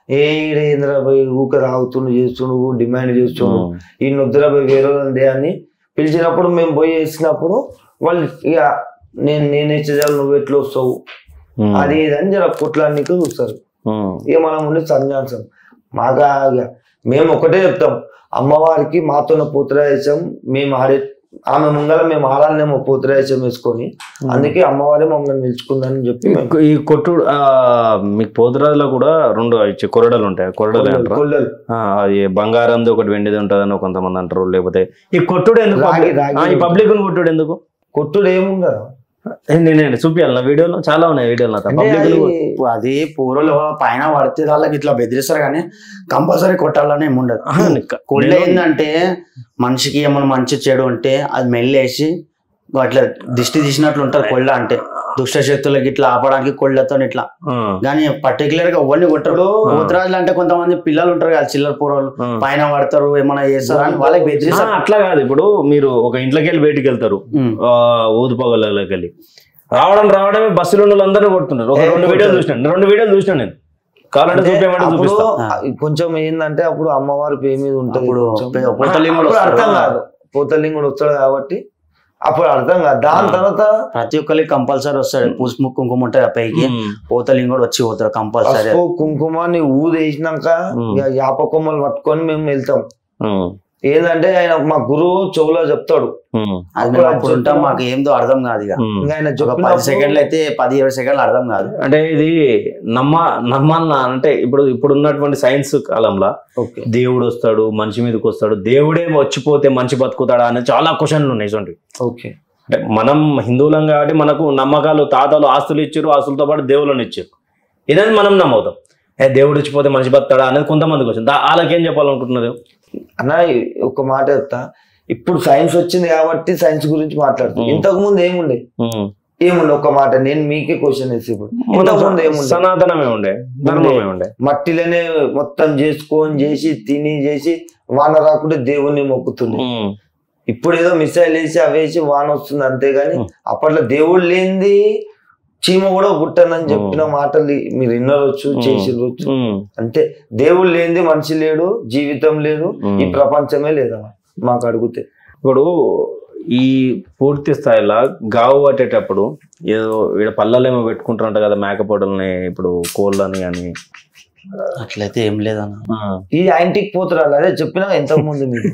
ఏంద్రాబాయ్ ఊక తాగుతుండు చేస్తుండు, డిమాండ్ చేస్తుండు, ఈ నొద్దురాబాయ్ వేరే అని పిలిచినప్పుడు మేము పోయి వేసినప్పుడు వాళ్ళు ఇక నేనే చేయాలి, నువ్వు ఎట్లా వస్తావు అది ఇదని జర కొట్లానికి చూస్తారు. ఇక మనం ఉండి సంజాసం మాకు మేము ఒకటే చెప్తాం, అమ్మవారికి మాతో పోతురాజం మేము ఆమె ముందర మేము ఆడాలనేమో పోతురాయచం వేసుకొని అందుకే అమ్మవారే మమ్మల్ని నిలుచుకుందని చెప్పి ఈ కొట్టుడు మీకు పోతురాజులో కూడా 2 కొరడలు ఉంటాయి. కొరడలు అంటారు. కొల్లలు అది బంగారంది ఒకటి వెండిది ఉంటుందని కొంతమంది అంటారు. లేకపోతే ఈ కొట్టుడు ఎందుకు, రాగి ఈ పబ్లిక్ కొట్టుడు ఎందుకు? కొట్టుడు ఏముండదు, నేను చూపించాలి నా వీడియోలో, చాలా ఉన్నాయి వీడియోలు. అది పూర్వలు పైన పడితే వాళ్ళకి ఇట్లా బెదిరిస్తారు కానీ కంపల్సరీ కొట్టాలని ఏముండదు. కొళ్ళ ఏంటంటే మనిషికి ఏమన్నా మంచి చెడు ఉంటే అది మెల్లేసి అట్లా దిష్టి తీసినట్లు ఉంటారు. కొళ్ళ అంటే దుష్ట శక్తులకి ఇట్లా ఆపడానికి కొళ్ళతో ఇట్లా, కానీ పర్టికులర్ గా ఎవరిని కొట్టరు. పోతురాజులు అంటే కొంతమంది పిల్లలు ఉంటారు కదా, చిల్లర పూర్వలు పైన పడతారు, ఏమైనా చేస్తారు అని వాళ్ళకి బెదిరిస్తారు. అట్లా కాదు, ఇప్పుడు మీరు ఒక ఇంట్లోకి వెళ్ళి బయటికి వెళ్తారు, ఊదుపగలకి వెళ్ళి రావడమే బస్సులో అందరినీ కొడుతున్నారు. ఒక 2 వీడియోలు చూసినాను నేను. కావాలంటే చూపేమంటే చూపిస్తా. కొంచెం ఏంటంటే అప్పుడు అమ్మవారి పేరు మీద ఉంటుంది, అర్థం కాదు. పోతలింగుడు వస్తాడు కాబట్టి అప్పుడు అర్థం కాదు. దాని తర్వాత ప్రతి ఒక్కరికి కంపల్సరీ వస్తాడు. పసుపు కుంకుమ ఉంటుంది పైకి, పోతలింగుడు వచ్చి పోతాడు కంపల్సరీ. కుంకుమాన్ని ఊదేసినాక యాప కొమ్మలు పట్టుకొని మేము వెళ్తాం. ఏంటంటే ఆయన మా గురువు చెవులో చెప్తాడు, మాకు ఏందో అర్థం కాదు. ఇక ఆయన 10 సెకండ్లు అయితే 17 సెకండ్లు అర్థం కాదు. అంటే ఇది నమ్మాలన్నా అంటే ఇప్పుడు ఉన్నటువంటి సైన్స్ కాలంలో దేవుడు వస్తాడు, మనిషి మీదకి వస్తాడు, దేవుడే వచ్చిపోతే మనిషి బతుకుతాడా అని చాలా క్వశ్చన్లు ఉన్నాయి. ఓకే, అంటే మనం హిందువులం కాబట్టి మనకు నమ్మకాలు, తాతలు ఆస్తులు ఇచ్చారు, ఆస్తులతో పాటు దేవుళ్ళని ఇచ్చారు. ఇదని మనం నమ్మవుతాం. దేవుడు వచ్చిపోతే మనిషి బతుకుతాడా అనేది కొంతమందికి వచ్చింది. వాళ్ళకి ఏం చెప్పాలనుకుంటున్నారు అన్న? ఒక మాట చెప్తా, ఇప్పుడు సైన్స్ వచ్చింది కాబట్టి సైన్స్ గురించి మాట్లాడుతాం. ఇంతకు ముందు ఏముండే ఒక మాట నేను మీకే క్వశ్చన్ వేసి, ఇప్పుడు ఇంతకు ముందు ఏముండే? సనాతనమే ఉండే, ధర్మమే ఉండే. మట్టిలోనే మొత్తం చేసి తిని చేసి వాన రాకుంటే దేవుణ్ణి మొక్కుతుంది. ఇప్పుడు ఏదో మిసైల్ వేసి అవేసి వాన వస్తుంది అంతేగాని అప్పట్లో దేవుడు లేనిది చీమ కూడా పుట్టనని చెప్పిన మాటలు మీరు వినవచ్చు, చేసిరవచ్చు. అంటే దేవుడు లేనిది మనిషి లేడు, జీవితం లేదు, ఈ ప్రపంచమే లేదా మాకు అడిగితే. ఇప్పుడు ఈ పూర్తి స్థాయిలో గావు పట్టేటప్పుడు ఏదో వీడ పళ్ళలో ఏమో పెట్టుకుంటారంట కదా, మేకపోటల్ని, ఇప్పుడు కోళ్ళని అని. అట్లయితే ఏం లేదన్న. ఈ యాంటిక్ పోతురాలు అదే చెప్పినా ఇంతకు ముందు మీకు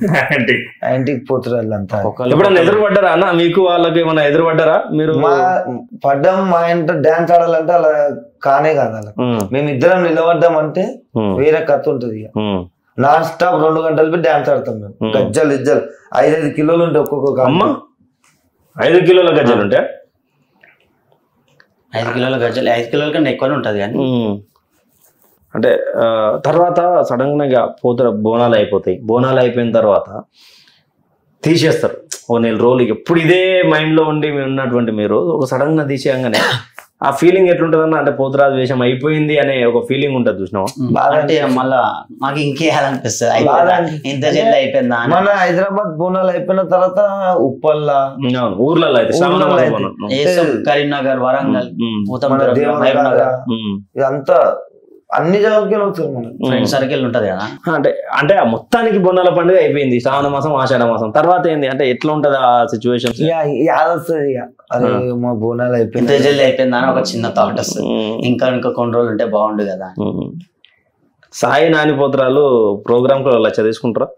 యాంటిక్ పోతురాలు అంతా ఎప్పుడన్నా ఎదురుపడ్డారా అన్న? మీకు వాళ్ళకి ఏమన్నా ఎదురుపడ్డారా మీరు? పడ్డం మా ఇంట్లో డాన్స్ ఆడాలంటే అలా కానే కాదు. అలా మేము ఇద్దరం నిలబడ్డామంటే వేరే కథ ఉంటది. ఇక నాన్ స్టాప్ 2 గంటలు డాన్స్ ఆడతాం మేము. గజ్జలు 5-5 కిలోలు ఉంటాయి ఒక్కొక్క. 5 కిలోల గజ్జలు ఉంటాయి? 5 కిలోల గజ్జలు 5 కిలోల కన్నా ఎక్కువనే ఉంటది. కానీ అంటే తర్వాత సడన్ గా బోనాలు అయిపోతాయి. బోనాలు అయిపోయిన తర్వాత తీసేస్తారు. 1 నెల రోజులకి. ఎప్పుడు ఇదే మైండ్ లో ఉండి ఉన్నటువంటి మీరు ఒక సడన్ గా తీసేయంగానే ఆ ఫీలింగ్ ఎట్లుంటదన్న? అంటే పోతురాజు వేషం అయిపోయింది అనే ఒక ఫీలింగ్ ఉంటుంది చూసినావా? అంటే మళ్ళా మాకు ఇంకేయాలనిపిస్తుంది. ఇంత జల్ది అయిపోయిందా? మన హైదరాబాద్ బోనాలు అయిపోయిన తర్వాత ఉప్పల్లా ఊర్లలో అయితే కరీంనగర్, వరంగల్, ఇదంతా అన్ని జాగ్రత్తలు మన ఫ్రెండ్ సర్కిల్ ఉంటది కదా. అంటే మొత్తానికి బోనాల పండుగ అయిపోయింది. శ్రావణ మాసం, ఆషాఢ మాసం తర్వాత ఏంది అంటే ఎట్లా ఉంటది ఆ సిచ్యువేషన్? యాదొస్తుంది ఇక అదే మా బోనాలు అయిపోయింది, ఇంత జల్ది అయిపోయిందా అని ఒక చిన్న థాట్ వస్తుంది. ఇంకా కొన్ని రోజులు ఉంటే బాగుండు కదా. సాయి నాని పోతురాలు ప్రోగ్రామ్ కు లచ్చ తీసుకుంటారా?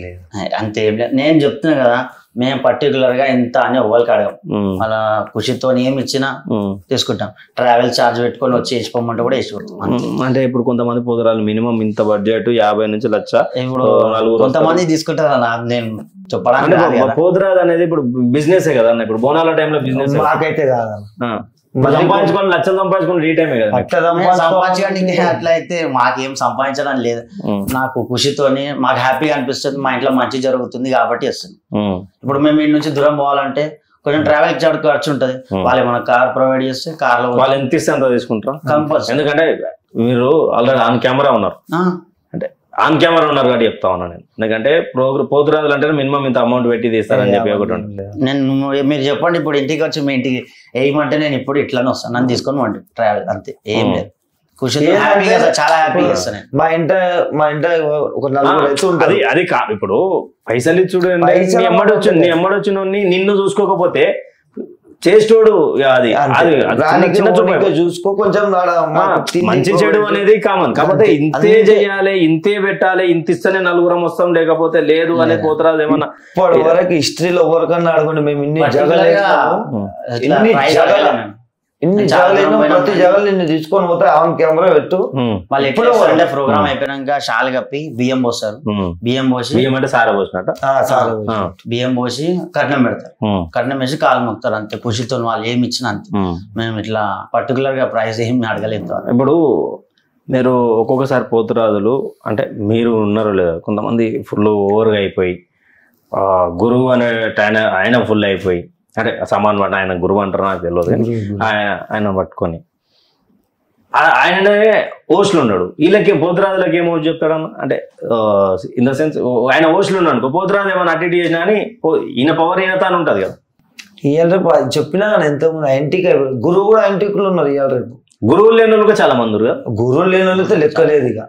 లేదు అంతే ఏం లేదు. నేను చెప్తున్నా కదా, మేము పర్టికులర్ గా ఇంత అని ఎవ్వరికి అడగం. అలా ఖుషితో ఏమి ఇచ్చినా తీసుకుంటాం. ట్రావెల్ ఛార్జ్ పెట్టుకొని వచ్చి వేసిపోమంటే కూడా వేసిపోతాం. అంటే ఇప్పుడు కొంతమంది పోతురాలు మినిమం ఇంత బడ్జెట్ 50 నుంచి 1,00,000. ఇప్పుడు కొంతమంది తీసుకుంటారు. నేను చెప్పడానికి పోతురాలు అనేది ఇప్పుడు బిజినెస్ కదా అన్న. ఇప్పుడు బోనాల టైంలో బిజినెస్ మాకైతే కాదు. సంపాదించుకొని 1,00,000 సంపాదించుకుని ఈ టైమే కదా సంపాదించడానికి. అట్లా అయితే మాకేం సంపాదించడం లేదు. నాకు ఖుషితోని మాకు హ్యాపీగా అనిపిస్తుంది. మా ఇంట్లో మంచి జరుగుతుంది కాబట్టి వస్తుంది. ఇప్పుడు మేము ఇంటి నుంచి దూరం పోవాలంటే కొంచెం ట్రావెల్ ఖర్చు ఉంటుంది. వాళ్ళు ఏమైనా కార్ ప్రొవైడ్ చేస్తే కార్ లో వాళ్ళు ఎంత ఇస్తే అంత తీసుకుంటాం కంపల్సరీ. ఎందుకంటే మీరు ఆల్రెడీ ఆన్ కెమెరా ఉన్నారు, అంటే ఆన్ కెమెరా ఉన్నారు కాబట్టి చెప్తా ఉన్నా నేను. ఎందుకంటే పోతురాజులు అంటే మినిమం ఇంత అమౌంట్ పెట్టి తీస్తారని చెప్పి ఒకటి ఉంటుంది. నేను మీరు చెప్పండి, ఇప్పుడు ఇంటికి వచ్చి మీ ఇంటికి వేయమంటే నేను ఇప్పుడు ఇట్లానే వస్తాను. నన్ను తీసుకొని ట్రావెల్ అంతే, ఏం లేదు. చాలా హ్యాపీ చేస్తాను. మా ఇంట ఒక 4 రైతు ఉంటుంది. అది కాదు, ఇప్పుడు పైసలు ఇచ్చుడు నీ ఎమ్మడొచ్చు నిన్ను చూసుకోకపోతే చేసేటోడు అది అది చిన్న చూపు చూసుకో కొంచెం మంచి చెడు అనేది కామన్. కాకపోతే ఇంతే చేయాలి, ఇంతే పెట్టాలి, ఇంత ఇస్తేనే నలుగురం వస్తాం, లేకపోతే లేదు అనేది పోతురాదు ఏమన్నా. ఇప్పటి వరకు హిస్టరీలో ఎవరికన్నా అడగండి, మేము ఇన్ని జగలేను ప్రతి జగలు నిన్ను తీసుకొని పోతే ఆమె కెమెరా పెట్టు. వాళ్ళు ఎప్పుడు ప్రోగ్రామ్ అయిపోయినాక షాల్ కప్పి బియ్యం పోస్తారు. బియ్యం పోసి బియ్యం అంటే సారా పోసినట్ట బియ్యం పోసి కట్నం పెడతారు. కట్నం వేసి కాలు మొక్కుతారు అంతే. ఖుషితో వాళ్ళు ఏమి ఇచ్చినా అంతే. మేము ఇట్లా పర్టికులర్ గా ప్రైస్ ఏమి అడగలేదు. ఇప్పుడు మీరు ఒక్కొక్కసారి పోతురాజులు అంటే మీరు ఉన్నారో లేదా, కొంతమంది ఫుల్ ఓవర్గా అయిపోయి గురువు అనే ఆయన ఫుల్ అయిపోయి, అంటే సమాన్ పట్ట ఆయన గురువు అంటారు నాకు తెలియదు, ఆయన పట్టుకొని ఆయననే ఓస్లు ఉన్నాడు. వీళ్ళకి పోతురాజులకి ఏమో చెప్తాడన్న అంటే ఇన్ ద సెన్స్ ఆయన ఓస్లు ఉన్నాడు, పోతురాజు ఏమైనా అటు ఇటు చేసినా అని ఈయన పవర్ ఈయన తాను ఉంటుంది కదా. ఇవాళ రేపు చెప్పినా ఎంతమంది ఇంటికి గురువు కూడా ఇంటికులు ఉన్నారు. ఇవాళ రేపు గురువులు లేని వాళ్ళు చాలా మంది ఉన్నారు కదా. గురువులు లేని వాళ్ళతో లెక్కలేదు ఇక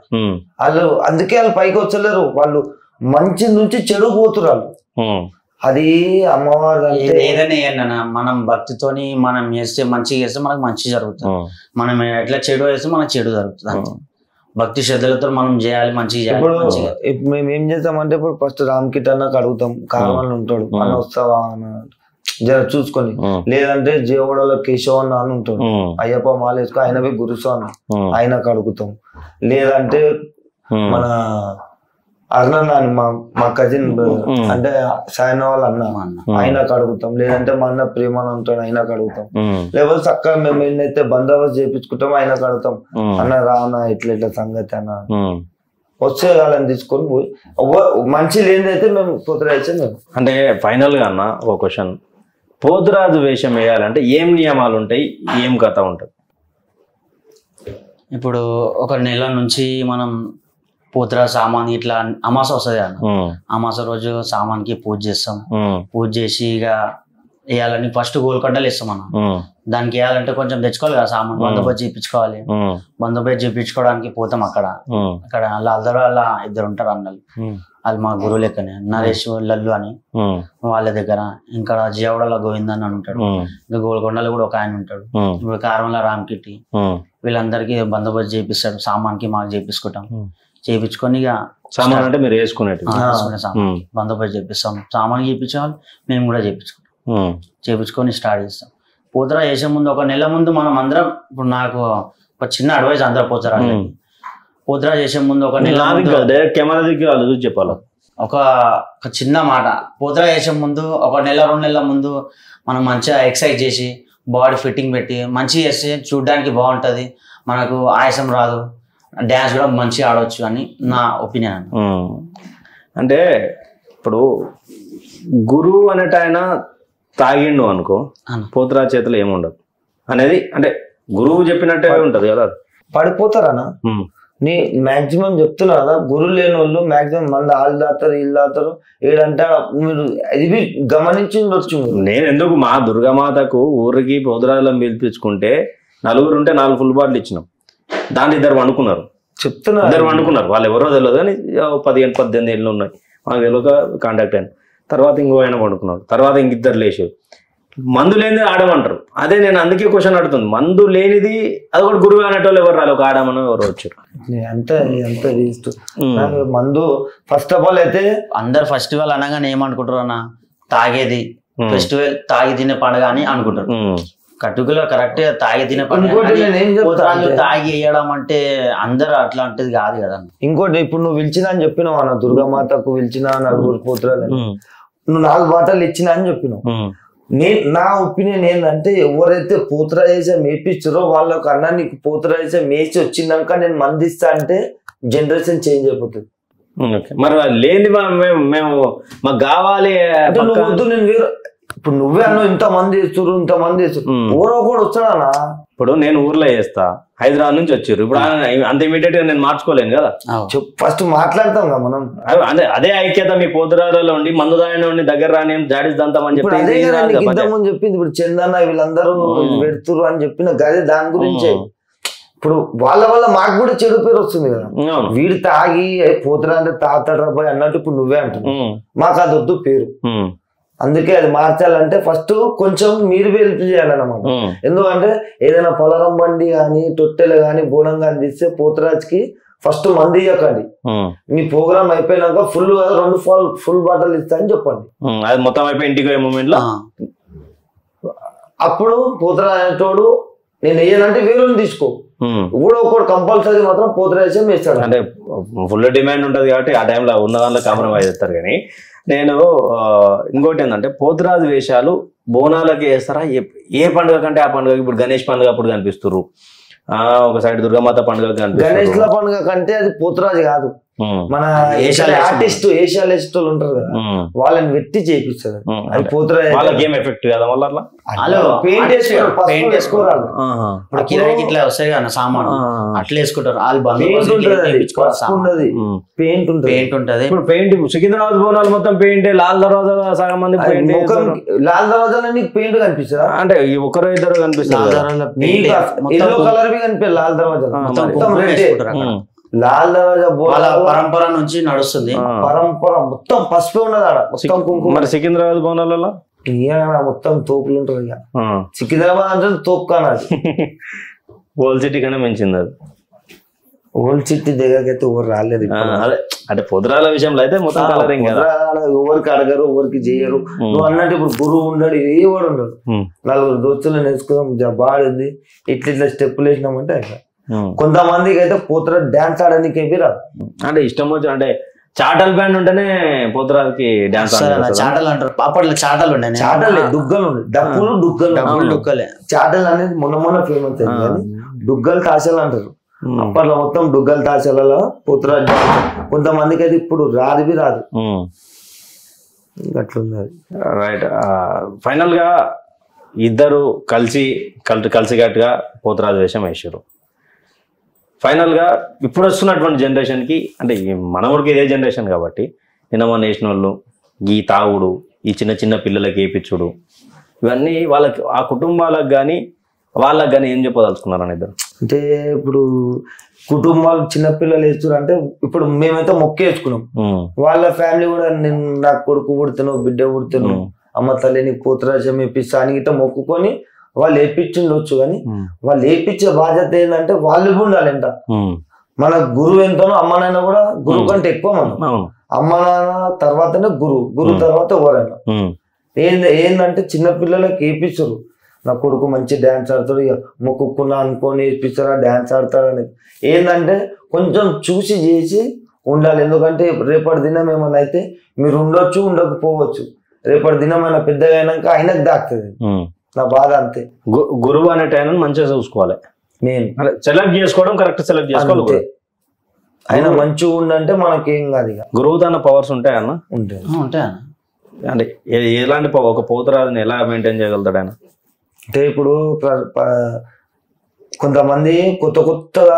వాళ్ళు. అందుకే వాళ్ళు పైకి వచ్చలేరు. వాళ్ళు మంచి నుంచి చెడు పోతున్నారు. అది అమ్మవారు ఏదైనా మనం భక్తితోని మనం చేస్తే మంచిగా చేస్తే మనకు మంచి జరుగుతుంది. మనం ఎట్లా చెడు వేస్తే మనకు చెడు జరుగుతుంది. భక్తి శ్రద్ధలతో మనం చేయాలి, మంచిగా చేయాలి. ఇప్పుడు మేము ఏం చేస్తామంటే ఇప్పుడు ఫస్ట్ రామ్కిట్ అన్నకు అడుగుతాం, కావాలని ఉంటాడు అన్న వస్తావా అన్న జర చూసుకొని, లేదంటే జీవోడలో కేశవ అన్న అని ఉంటాడు, అయ్యప్ప మాలేసుకో ఆయనవి గురుస్వామి ఆయనకు అడుగుతాం. లేదంటే మన అర్ణన్నాని మా కజిన్ అంటే సాయన వాళ్ళ అన్న ఆయనకు అడుగుతాం. లేదంటే మా అన్న ప్రేమ ఉంటాడు ఆయనకు అడుగుతాం. లేకపోతే చక్కగా మేము ఏంటైతే బందోబస్తు చేయించుకుంటాం ఆయనకు అడుగుతాం. అన్న రానా ఇట్లా ఇట్లా సంగతి అన్న వచ్చే వాళ్ళని తీసుకొని పోయి మంచి లేనిదైతే మేము పోతురాజు. అంటే ఫైనల్ గా అన్న ఒక క్వశ్చన్, పోతురాజు వేషం వేయాలంటే ఏం నియమాలు ఉంటాయి, ఏం కథ ఉంటుంది? ఇప్పుడు ఒక నెల నుంచి మనం పోతురా సామాన్ ఇట్లా అమాస వస్తుంది అన్న. అమాస రోజు సామాన్కి పూజ చేస్తాం. పూజ చేసి ఇక వేయాలని ఫస్ట్ గోల్కొండలు ఇస్తాం అన్న. దానికి వేయాలంటే కొంచెం తెచ్చుకోవాలి కదా సామాన్, బందోబస్తు చేయించుకోవాలి. బందోబస్తు చేయించుకోవడానికి పోతాం. అక్కడ అందరూ అలా ఇద్దరు ఉంటారు అన్నలు, అది మా గురువు లెక్కనే, నరేష్ లల్లు అని వాళ్ళ దగ్గర. ఇంకా జీవడలో గోవింద్ అని ఉంటాడు. ఇంకా గోల్కొండలో కూడా ఒక ఆయన ఉంటాడు. ఇప్పుడు కారంలో రామ్కిట్టి వీళ్ళందరికీ బందోబస్తు చేపిస్తాడు. సామాన్కి మాకు చేపించుకుంటాం. చేయించుకొని ఇక సామాన్ అంటే మీరు వేసుకునేది సామాన్ బందోబస్తు చేపిస్తాం. సామాన్ చేయించాలి, మేము కూడా చేయించుకుంటాం. చేయించుకొని స్టార్ట్ చేస్తాం. పోతురా చేసే ముందు ఒక నెల ముందు మనం అందరం, ఇప్పుడు నాకు ఒక చిన్న అడ్వైస్ అందరూ పోతురా చేసే ముందు ఒక నెల కెమెరా దగ్గర చెప్పాలి ఒక చిన్న మాట. పోతురా చేసే ముందు ఒక నెల 2 నెలల ముందు మనం మంచిగా ఎక్సర్సైజ్ చేసి బాడీ ఫిట్టింగ్ పెట్టి మంచిగా చేస్తే చూడడానికి బాగుంటుంది, మనకు ఆయాసం రాదు, డ్యాన్స్ కూడా మంచిగా ఆడవచ్చు అని నా ఒపీనియన్. అంటే ఇప్పుడు గురువు అనేట ఆయన తాగిండు అనుకో, పోతురా చేతులు ఏముండదు అనేది, అంటే గురువు చెప్పినట్టే ఉంటది కదా. పడిపోతారనా నీ మాక్సిమం చెప్తున్నా కదా. గురువు లేని వాళ్ళు మాక్సిమం మంది వాళ్ళు దాతారు వీళ్ళు దాతారు ఏడంటే మీరు ఇది గమనించి ఉండొచ్చు. నేను ఎందుకు మా దుర్గామాతకు ఊరికి పోతురాజులను పిలిపించుకుంటే 4 ఉంటే 4 ఫుల్ బాటిల్ ఇచ్చినాం. దాంట్లో 2 వండుకున్నారు. చెప్తున్నా 2 వండుకున్నారు. వాళ్ళు ఎవరో తెలియదు కానీ 15-18 ఏళ్ళు ఉన్నాయి మాకు తెలియక కాంటాక్ట్ అయిన తర్వాత ఇంకో ఆయన వండుకున్నాడు. తర్వాత ఇంకిద్దరు లేచారు. మందు లేనిది ఆడమంటారు. అదే నేను అందుకే క్వశ్చన్ అడుగుతుంది, మందు లేనిది అది కూడా గురువు అనేటోళ్ళు ఎవరు రాలి, ఒక ఆడమని ఎవరు వచ్చారు. మందు ఫస్ట్ ఆఫ్ ఆల్ అయితే అందరు ఫెస్టివల్ అనగానే ఏమనుకుంటారు అన్న, తాగేది ఫెస్టివల్ తాగి తినే పండుగ అని అనుకుంటారు. కట్టుకులో కరెక్ట్ తాగి తినే పండుగ తాగి వేయడం అంటే అందరు అట్లాంటిది కాదు కదా. ఇంకోటి ఇప్పుడు నువ్వు పిలిచినా అని చెప్పినావు అన్న, దుర్గామాతకు పిలిచినా 4 పోతురాలు, నువ్వు 4 బాటలు ఇచ్చినా అని చెప్పినావు. నా ఒపీనియన్ ఏంటంటే ఎవరైతే పోతురాజేసే మేపిస్తారో వాళ్ళకు అన్న నీకు పోతురాజేసే మేసి వచ్చినాక నేను మందిస్తా అంటే జనరేషన్ చేంజ్ అయిపోతుంది. మరి లేని మేము మాకు కావాలి అంటే నువ్వు వద్దు, నేను వేరు. ఇప్పుడు నువ్వే అన్నావు ఇంతమంది చేస్తున్నారు ఇంతమంది చేస్తున్నారు, ఊరో కూడా వస్తాడా. ఇప్పుడు నేను ఊర్లో చేస్తా, హైదరాబాద్ నుంచి వచ్చారు. ఇప్పుడు అంత ఇమీడియట్ గా నేను మార్చుకోలేను కదా. ఫస్ట్ మాట్లాడతాం కదా మనం. అదే ఐక్యత మీ పోతురాలలో ఉండి మందు దాని ఉండి దగ్గర రాని జాడిస్తామని చెప్పి ఇంతకుముందు చెప్పింది. ఇప్పుడు చందన్న వీళ్ళందరూ పెడుతురు అని చెప్పిన గదే దాని గురించే. ఇప్పుడు వాళ్ళ వల్ల మాకు కూడా చెడు పేరు వస్తుంది కదా. వీడు తాగి పోతురా అంటే తాతాడు రాబాయ్ అన్నట్టు ఇప్పుడు నువ్వే అంటున్నావు. మాకు అది వద్దు పేరు. అందుకే అది మార్చాలంటే ఫస్ట్ కొంచెం మీరు హెల్ప్ చేయాలన్నమాట. ఎందుకంటే ఏదైనా పొలం బండి కానీ తొట్టెలు కానీ బోనం కానీ తీస్తే పోతురాజుకి ఫస్ట్ మంది ఇవ్వకండి, మీ ప్రోగ్రామ్ అయిపోయినాక ఫుల్ 2 ఫుల్ బాటలు ఇస్తా అని చెప్పండి. అది మొత్తం అయిపోయి ఇంటికి మూమెంట్ లో అప్పుడు పోతురాజు అనేటోడు నేను వేయాలంటే వేరే తీసుకో, ఇప్పుడు ఒకటి కంపల్సరీ మాత్రం పోతురాజే వేస్తాడు. అంటే ఫుల్ డిమాండ్ ఉంటది కాబట్టి ఆ టైంలో ఉన్న దాంట్లో కాంప్రమైజ్ చేస్తారు. కానీ నేను ఇంకోటి ఏంటంటే పోతురాజు వేషాలు బోనాలకి వేస్తారా? ఏ పండుగ కంటే ఆ పండుగ, ఇప్పుడు గణేష్ పండుగ అప్పుడు కనిపిస్తారు, ఒక సైడ్ దుర్గామాత పండుగ కనిపిస్తారు. గణేష్ల పండుగ కంటే అది పోతురాజు కాదు, మన ఆర్టిస్ట్ ఏషియాలిస్ట్ ఉంటారు కదా వాళ్ళని వెట్టి చేపిస్తారు. అది పోతురాజు వాళ్ళకి ఏం ఎఫెక్ట్ కదా మళ్ళీ అట్లా పెయింట్ వేసుకోరాలు. ఇప్పుడు కిరాయికి ఇట్లా వస్తాయి కదా సామాను అట్లా వేసుకుంటారు వాళ్ళు. పెయింట్ ఉంటది. ఇప్పుడు పెయింట్ సికింద్రాబాద్ బోనాలు మొత్తం పెయింట్, లాల్ దర్వాజా సగం మంది లాల్ దర్వాజాలో నీకు పెయింట్ కనిపిస్తుందా? అంటే ఒకరు ఇద్దరు కనిపిస్తారు, ఎల్లో కలర్ బి కనిపిస్తుంది లాల్ దర్వాజా. లాల్ దర్వాజా పరంపర నుంచి నడుస్తుంది, పరంపర మొత్తం పసుపు ఉన్నది ఆడ మొత్తం కుంకుమ. మరి సికింద్రాబాద్ బోనాలలో మొత్తం తోపులు ఉంటారు. ఇక సికింద్రాబాద్ అంటే తోపు కానాది. ఓల్డ్ సిటీ కన్నా మంచింది అది. ఓల్డ్ సిటీ దగ్గరకి అయితే ఎవరు రాలేదు. అదే అంటే పొద్దురాల విషయంలో అయితే మొత్తం కలరింగ్ కదా, ఎవరికి అడగరు ఎవరికి చేయరు. నువ్వు అన్నట్టు ఇప్పుడు గురువు ఉండడు, ఏవాడు ఉండడు. 4 దోస్తులు నేర్చుకున్నాం బాగుంది ఇట్లా స్టెప్పులు వేసినామంటే కొంతమందికి అయితే పోతురాజు డాన్స్ ఆడడానికి రాదు. అంటే ఇష్టం వచ్చి అంటే చాటల్ బ్యాండ్ ఉంటేనే పోతురాజుకి డాన్స్ చాటలు అంటారు. అప్పట్లో చాటలు ఉండే, చాటలే దుగ్గలు ఉండే, డప్పులు డుగ్గలే. చాటలు అనేది మొన్న ఫేమస్ అయింది కానీ డుగ్గలు తాశలు అంటారు. అప్పట్లో మొత్తం డుగ్గల తాశలలో పోతురాజు. కొంతమందికి అయితే ఇప్పుడు రాదు అట్లున్నది. రైట్. ఫైనల్ గా ఇద్దరు కలిసికట్టుగా పోతురాజు వేషం వేసారు. ఫైనల్ గా ఇప్పుడు వస్తున్నటువంటి జనరేషన్ కి, అంటే మన ఊరికి ఇదే జనరేషన్ కాబట్టి నిన్న మన వేసిన వాళ్ళు ఈ తాగుడు, ఈ చిన్న పిల్లలకి వేయించుడు, ఇవన్నీ వాళ్ళకి ఆ కుటుంబాలకు కానీ వాళ్ళకి కానీ ఏం చెప్పదలుచుకున్నారు అని ఇద్దరు? అంటే ఇప్పుడు కుటుంబాలు చిన్నపిల్లలు వేస్తున్నారు అంటే ఇప్పుడు మేమైతే మొక్క వేసుకున్నాం, వాళ్ళ ఫ్యామిలీ కూడా నేను నాకు కొడుకు పుడుతాను బిడ్డ పుడుతాను అమ్మ తల్లి నీకు పోతురాజం వేపిస్తా అని గిట్ట మొక్కుకొని వాళ్ళు వేపించిండొచ్చు. కానీ వాళ్ళు వేపించే బాధ్యత ఏంటంటే వాళ్ళు ఉండాలంట. మన గురువు ఎంతనో అమ్మ నాన్న కూడా గురువు కంటే ఎక్కువ. మనం అమ్మ నాన్న తర్వాతనే గురువు తర్వాత ఎవరైనా ఏంటంటే చిన్నపిల్లలకి వేపిస్తారు. నా కొడుకు మంచి డ్యాన్స్ ఆడతాడు, ఇక మొక్కుకున్నా అనుకొని వేపిస్తారా డ్యాన్స్ ఆడతాడు అనేది ఏంటంటే కొంచెం చూసి చేసి ఉండాలి. ఎందుకంటే రేపటి దినం ఏమన్నా అయితే మీరు ఉండొచ్చు ఉండకపోవచ్చు, రేపటి దినం ఆయన పెద్దగా అయినాక ఆయనకు దాక్తుంది. నా బాధ అంతే. గురువు అనే టైం మంచిగా చూసుకోవాలి, నేను సెలెక్ట్ చేసుకోవడం కరెక్ట్ సెలెక్ట్ చేసుకోవాలి. ఆయన మంచిగా ఉండంటే మనకేం కాదు. ఇక గురువు తన పవర్స్ ఉంటాయన్న? ఉంటాయి. అంటే ఎలాంటి ఒక పోతురాజుని ఎలా మెయింటైన్ చేయగలుగుతాడు ఆయన? అంటే ఇప్పుడు కొంతమంది కొత్తగా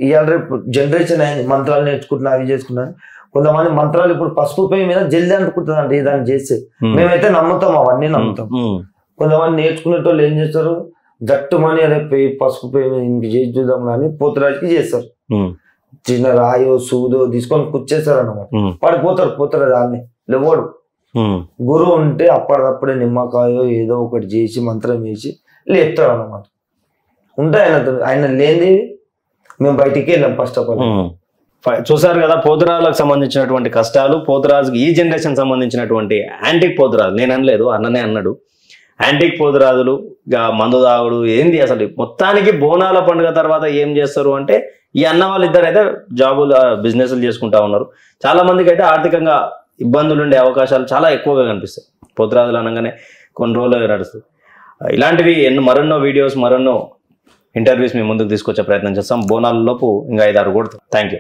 ఇవాళ రేపు జనరేషన్ అయింది, మంత్రాలు నేర్చుకుంటున్నా అవి చేసుకున్నాను. కొంతమంది మంత్రాలు ఇప్పుడు పసుపు పొయ్యి మీద జల్దీ అనుకుంటుంది అంటే దాన్ని చేస్తే మేమైతే నమ్ముతాం, అవన్నీ నమ్ముతాం. కొంతమంది నేర్చుకునేటోళ్ళు ఏం చేస్తారు, జట్టు మనీ రేపు పసుపు పొయ్యి మీద ఇంక చేసి చూద్దాం అని పోతురాజుకి చేస్తారు. చిన్న రాయో సూదో తీసుకొని కూర్చేస్తారు అన్నమాట, పోతారు దాన్ని లేవడు. గురువు ఉంటే అప్పటికప్పుడే నిమ్మకాయో ఏదో ఒకటి చేసి మంత్రం వేసి లేపుతాడు అన్నమాట. ఉంటాయి ఆయన లేనిది మేము బయటికి వెళ్ళాం. ఫస్ట్ ఆఫ్ ఆల్ చూసారు కదా పోతురాజులకు సంబంధించినటువంటి కష్టాలు, పోతురాజుకి ఈ జనరేషన్ సంబంధించినటువంటి యాంటిక్ పోతురాజు. నేను అనలేదు, అన్ననే అన్నాడు. యాంటిక్ పోతురాజులు మందు తాగుడు ఏంది అసలు. మొత్తానికి బోనాల పండుగ తర్వాత ఏం చేస్తారు అంటే ఈ అన్న వాళ్ళిద్దరు అయితే జాబులు బిజినెస్లు చేసుకుంటా ఉన్నారు. చాలా మందికి అయితే ఆర్థికంగా ఇబ్బందులు ఉండే అవకాశాలు చాలా ఎక్కువగా కనిపిస్తాయి. పోతురాజులు అనగానే కొన్ని రోజులు నడుస్తుంది. ఇలాంటివి మరెన్నో వీడియోస్ మరెన్నో ఇంటర్వ్యూస్ మీ ముందుకు తీసుకొచ్చే ప్రయత్నం చేస్తాం. బోనాల లోపు ఇంకా 5-6 కొడుతాం. Thank you.